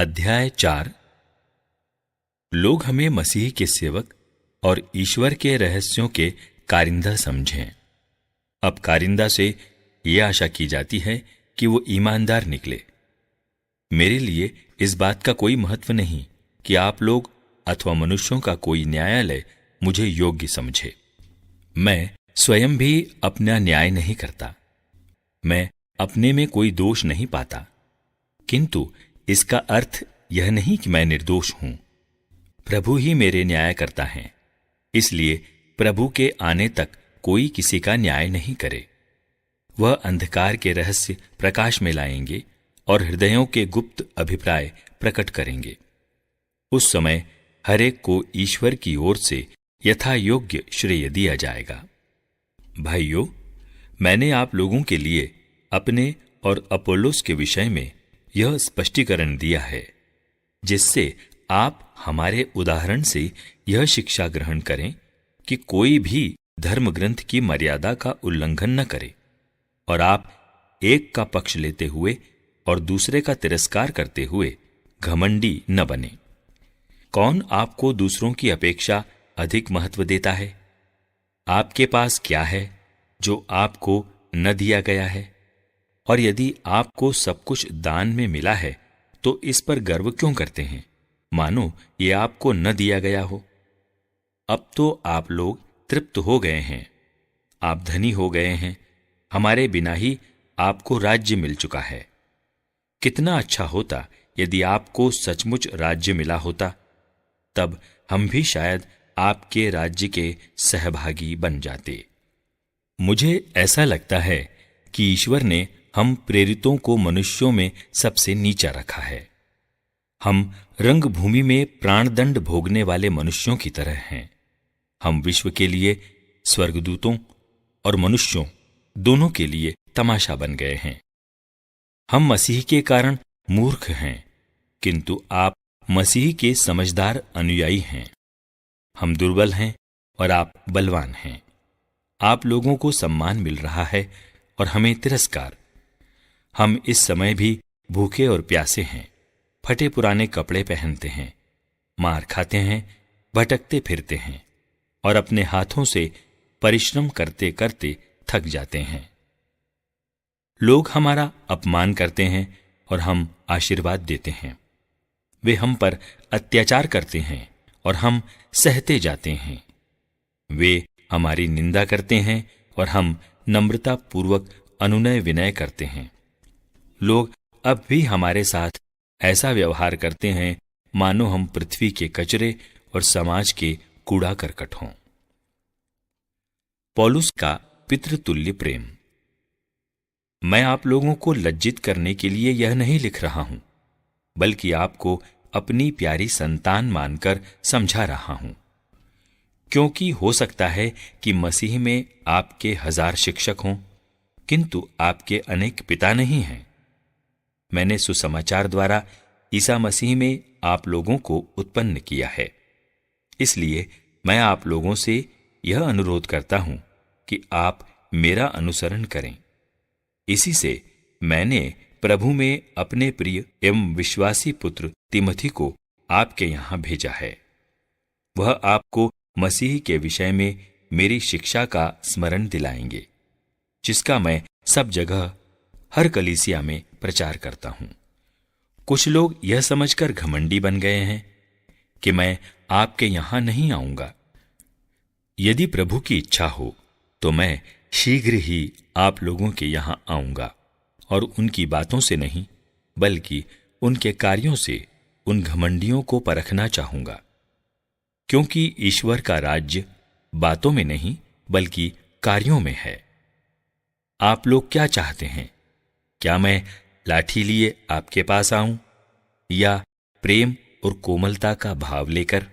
अध्याय 4। लोग हमें मसीह के सेवक और ईश्वर के रहस्यों के कारिंदा समझें। अब कारिंदा से यह आशा की जाती है कि वो ईमानदार निकले। मेरे लिए इस बात का कोई महत्व नहीं कि आप लोग अथवा मनुष्यों का कोई न्यायालय मुझे योग्य समझे। मैं स्वयं भी अपना न्याय नहीं करता। मैं अपने में कोई दोष नहीं पाता, किंतु इसका अर्थ यह नहीं कि मैं निर्दोष हूं। प्रभु ही मेरे न्याय करता है, इसलिए प्रभु के आने तक कोई किसी का न्याय नहीं करे। वह अंधकार के रहस्य प्रकाश में लाएंगे और हृदयों के गुप्त अभिप्राय प्रकट करेंगे। उस समय हर एक को ईश्वर की ओर से यथा योग्य श्रेय दिया जाएगा। भाइयों, मैंने आप लोगों के लिए अपने और अपोलोस के विषय में यह स्पष्टीकरण दिया है, जिससे आप हमारे उदाहरण से यह शिक्षा ग्रहण करें कि कोई भी धर्म ग्रंथ की मर्यादा का उल्लंघन न करे और आप एक का पक्ष लेते हुए और दूसरे का तिरस्कार करते हुए घमंडी न बने। कौन आपको दूसरों की अपेक्षा अधिक महत्व देता है? आपके पास क्या है जो आपको न दिया गया है? और यदि आपको सब कुछ दान में मिला है तो इस पर गर्व क्यों करते हैं, मानो ये आपको न दिया गया हो? अब तो आप लोग तृप्त हो गए हैं, आप धनी हो गए हैं, हमारे बिना ही आपको राज्य मिल चुका है। कितना अच्छा होता यदि आपको सचमुच राज्य मिला होता, तब हम भी शायद आपके राज्य के सहभागी बन जाते। मुझे ऐसा लगता है कि ईश्वर ने हम प्रेरितों को मनुष्यों में सबसे नीचा रखा है। हम रंगभूमि में प्राणदंड भोगने वाले मनुष्यों की तरह हैं। हम विश्व के लिए, स्वर्गदूतों और मनुष्यों दोनों के लिए तमाशा बन गए हैं। हम मसीह के कारण मूर्ख हैं, किंतु आप मसीह के समझदार अनुयायी हैं। हम दुर्बल हैं और आप बलवान हैं। आप लोगों को सम्मान मिल रहा है और हमें तिरस्कार। हम इस समय भी भूखे और प्यासे हैं, फटे पुराने कपड़े पहनते हैं, मार खाते हैं, भटकते फिरते हैं और अपने हाथों से परिश्रम करते करते थक जाते हैं। लोग हमारा अपमान करते हैं और हम आशीर्वाद देते हैं। वे हम पर अत्याचार करते हैं और हम सहते जाते हैं। वे हमारी निंदा करते हैं और हम नम्रता पूर्वक अनुनय विनय करते हैं। लोग अब भी हमारे साथ ऐसा व्यवहार करते हैं मानो हम पृथ्वी के कचरे और समाज के कूड़ा करकट हों। पौलुस का पितृतुल्य प्रेम। मैं आप लोगों को लज्जित करने के लिए यह नहीं लिख रहा हूं, बल्कि आपको अपनी प्यारी संतान मानकर समझा रहा हूं, क्योंकि हो सकता है कि मसीह में आपके 1000 शिक्षक हों, किंतु आपके अनेक पिता नहीं हैं। मैंने सुसमाचार द्वारा ईसा मसीह में आप लोगों को उत्पन्न किया है। इसलिए मैं आप लोगों से यह अनुरोध करता हूं कि आप मेरा अनुसरण करें। इसी से मैंने प्रभु में अपने प्रिय एवं विश्वासी पुत्र तिमोथी को आपके यहां भेजा है। वह आपको मसीह के विषय में मेरी शिक्षा का स्मरण दिलाएंगे, जिसका मैं सब जगह हर कलीसिया में प्रचार करता हूं। कुछ लोग यह समझकर घमंडी बन गए हैं कि मैं आपके यहां नहीं आऊंगा। यदि प्रभु की इच्छा हो तो मैं शीघ्र ही आप लोगों के यहां आऊंगा और उनकी बातों से नहीं, बल्कि उनके कार्यों से उन घमंडियों को परखना चाहूंगा, क्योंकि ईश्वर का राज्य बातों में नहीं बल्कि कार्यों में है। आप लोग क्या चाहते हैं? क्या मैं लाठी लिए आपके पास आऊं या प्रेम और कोमलता का भाव लेकर?